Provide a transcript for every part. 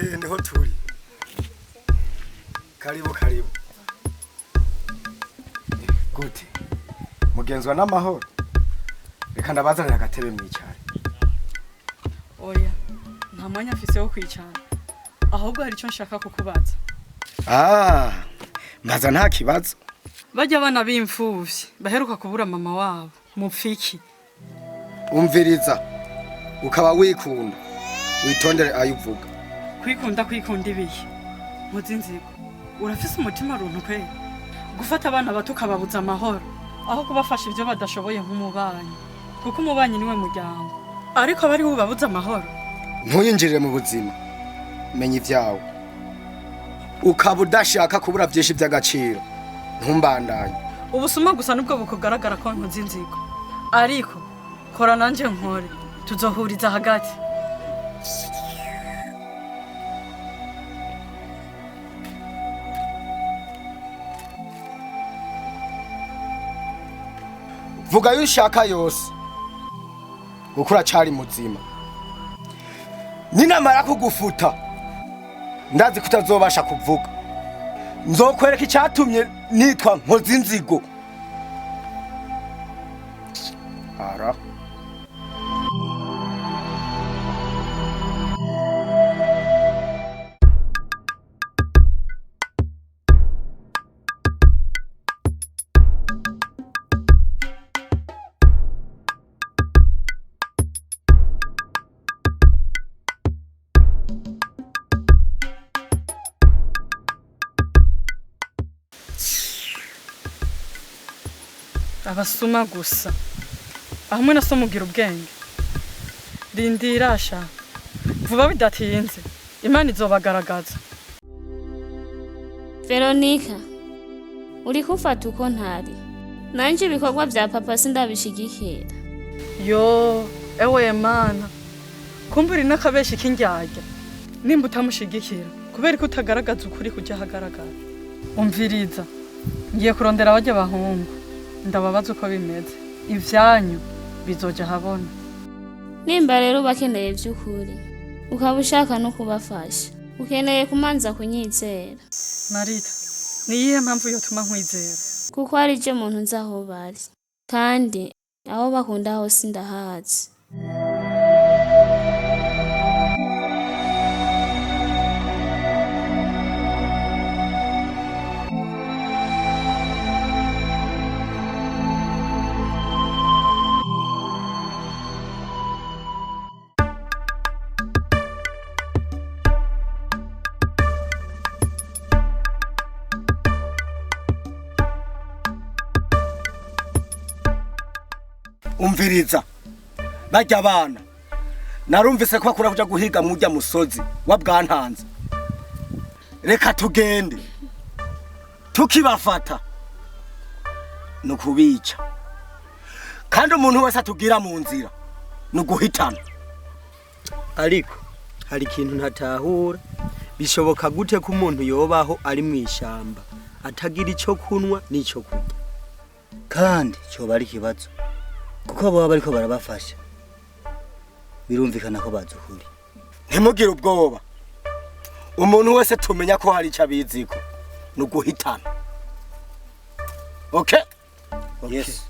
Ndiho turi. Karibu. Gute. Mugenzwa n'amahoro. Reka ndabazanira agatebe mwicare. Oya, nta mwanya afise wo kwicara. Ahubwo hari icyo nshaka kukubaza. Mbaza nta kibazo. Bajya abana b'imfuvyi baheruka kubura mama wabo. Mupfiki. Umviriza. Ukaba wikunda. Witondere ayuvuga. Kwikunda ibihe. Muzinzigo. Urafise umutima runtu kwe. Gufata abana bato kababuza amahoro. Aho kubafasha ivyo badashoboye nk'umubanyi. Kuko umubanyi niwe muryango. Ariko bari bubabuza amahoro. Ntuyinjirire mu buzima. Menya ivyawe. Ukaba udashaka kubura vyinshi vy'agaciro. Ntumbandanye. Ubusuma gusa nubwo bukugaragara ko ntuzinzigo. Ariko kora nanje nkore. Tuzohuriza hagati. Vuga yushaka yose. Gukura cari muzima. Ninamara kugufuta. Ndazi kutazobasha kuvuga. Nzokwereka icyatumye nitwa Nkozinzigo. Ara. Abasuma gusa. Ahamwe na so mugira ubwenge. Rindirasha. Vuba bidatinze. Imana izobagaragaza. Veronica, uri kufata uko ntari. Nanje ibikorwa vya papa sindabishigikira. Yo, ewe mana. Kumburi nakabeshi kindyarya. Nimba utamushigikira, kubera ko utagaragaza ukuri kujya hagaragara. Umviriza. Ngiye kurondera abajya bahungu. Ndababaza uko bimeze. Ivyanyu bizoja habona. Nimba rero bakeneye vy'ukuri. Ukaba ushaka no kubafasha. Ukeneye kumanza kunyizera. Marita, niyihe mpamvu yotuma nkwizera? Kuko ari je muntu nzaho bari. Kandi aho bakunda hose ndahazi. Umviriza. Bajya abana. Narumvise ko akura kuja guhiga mujya musozi wa Bwantanze. Reka tugende. Tukibafata. Nukubica. Kandi umuntu wese atugira mu nzira. Nuguhitana. Ariko hari ikintu ntatahura. Bishoboka gute ko umuntu yobaho ari mu ishamba atagira ico kunwa n'ico kurya? Kandi cyo bari kibazo. Kuko baba bariko barabafasha. Birumvikana ko bazuhuri. Ntimugire ubwoba. Umuntu wese tumenya ko hari icabiziko. Nuguhitana. Okay? Yes.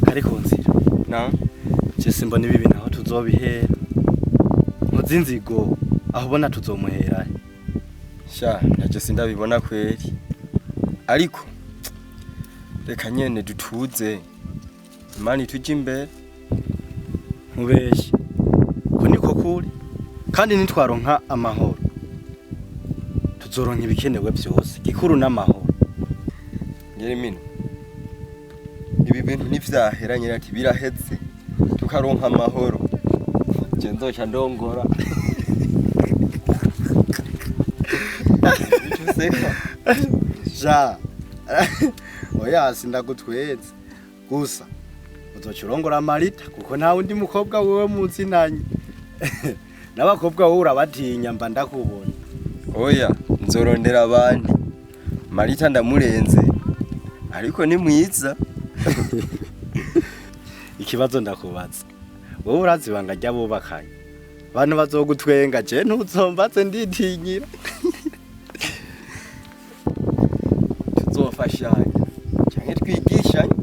Ariko nzira. Na. Je simbona ibi naho tuzobihera. Nkozinzigo aho ubona tuzomuhera. Sha, naje sindabibona kweri. Ariko reka nyene dutuze. Imana tuje imbere. Mubeshi. Ko niko kuri. Kandi nitwaronka amahoro. Tuzoronka ibikenewe byose. Gikuru n'amahoro. Yeremino, ibi bintu ntivyahera nyira ati biraheze tukaronka amahoro. Je nzoca ndongora. Bichuseka. Ja. Oya sindagutweze. Gusa uzoca urongora Marita kuko nta wundi mukobwa wewe muzinanye. N'abakobwa wowe urabatinya mba ndakubona. Oya, nzorondera abandi. Marita ndamurenze. Ariko ni mwiza. Ikibazo ndakubaza. Wowe urazi banga ry'abubakanye. Abantu bazogutwenga je ntuzombaze nditinyira. Tuzofashanya. Canke twigishanye.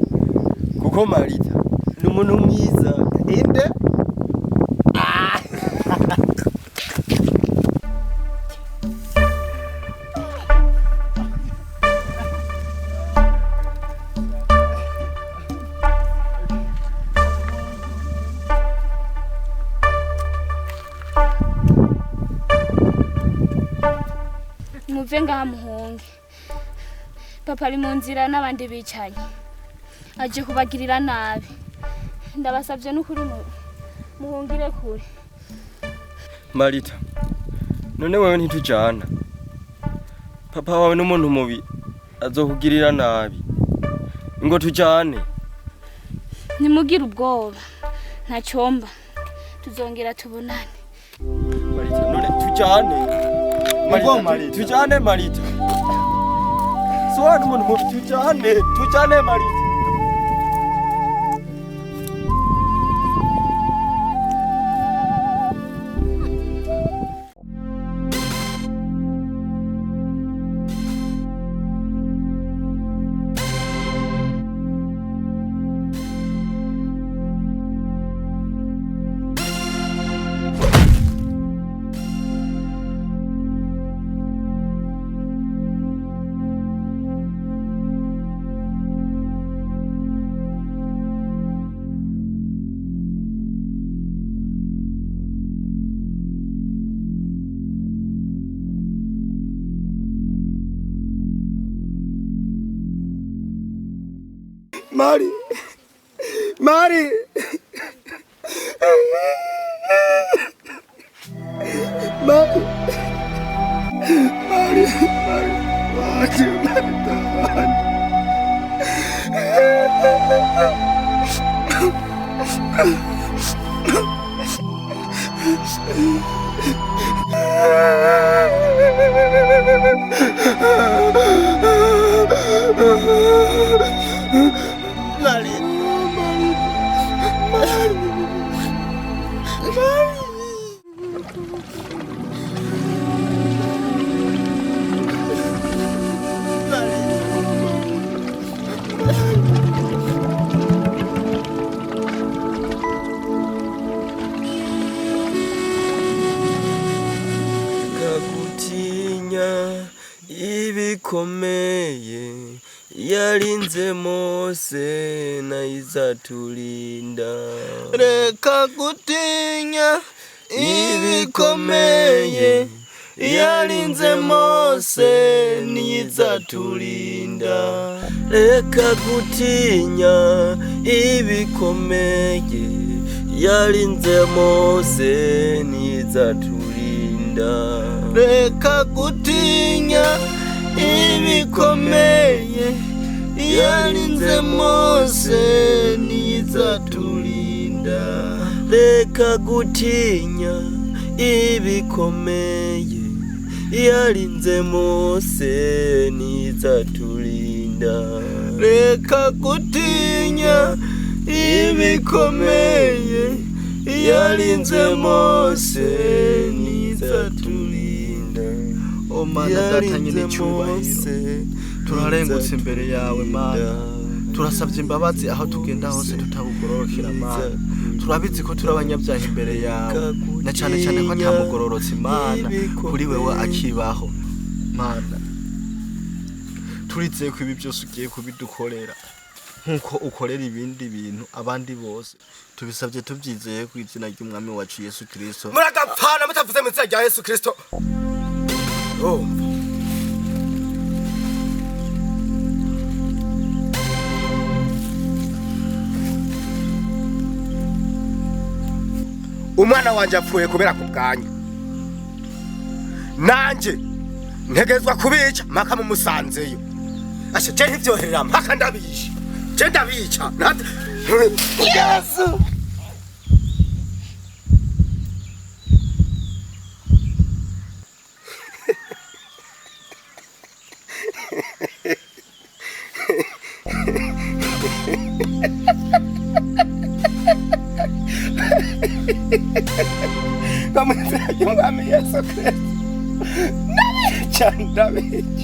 Kuko Marita ni umuntu mwiza. Inde? muve ngaha muhunge. Papa ari mu nzira n'abandi bicaye. Aje kubagirira nabi. Ndabasavye n'ukuri muhungire kure. Marita, none wewe ntitujana. Papa wawe n'umuntu mubi azokugirira nabi. Ngo tujane. Nimugira ubwoba. Nta cyomba. Tuzongera tubonane. Marita, none tujane. Marita, tujane Marita. Soa n'umuntu mubi tujane Marita. Mari. Mari. Mari. Mari. Ibikomeye yarinze Mose na izatulinda. Reka gutinya Ibikomeye yarinze Mose ni izatulinda. Reka gutinya ibikomeye yarinze Mose ni izatulinda. Reka gutinya ibikomeye yarinze Mose nizatulinda. Reka gutinya ibikomeye yarinze Mose nizatulinda. Reka gutinya ibikomeye yarinze Mose nizatulinda. O Mana data nyine cyubahiro, turarengutse imbere yawe Mana, turasabye imbabazi aho tugenda hose tutabugororokera Mana. Turabizi ko turi abanyabyaha imbere yawe, na cyane cyane ko ntamugororotse Mana kuri wewe akibaho Mana. Turizeye ko ibi byose ugiye kubidukorera nkuko ukorera ibindi bintu abandi bose. Tubisabye tubyizeye ku izina ry'umwami wacu Yesu Kristo. Muragapfana mutavuze mu izina rya Yesu Kristo. umwana wanje apfuye kubera ku bwanyu nanje ntegezwa kubica mpaka mumusanzeyo ashe je ntivyoherera mpaka ndabisha je ndabica Yesu Vamos a ayudarme Yesu Kristo. David!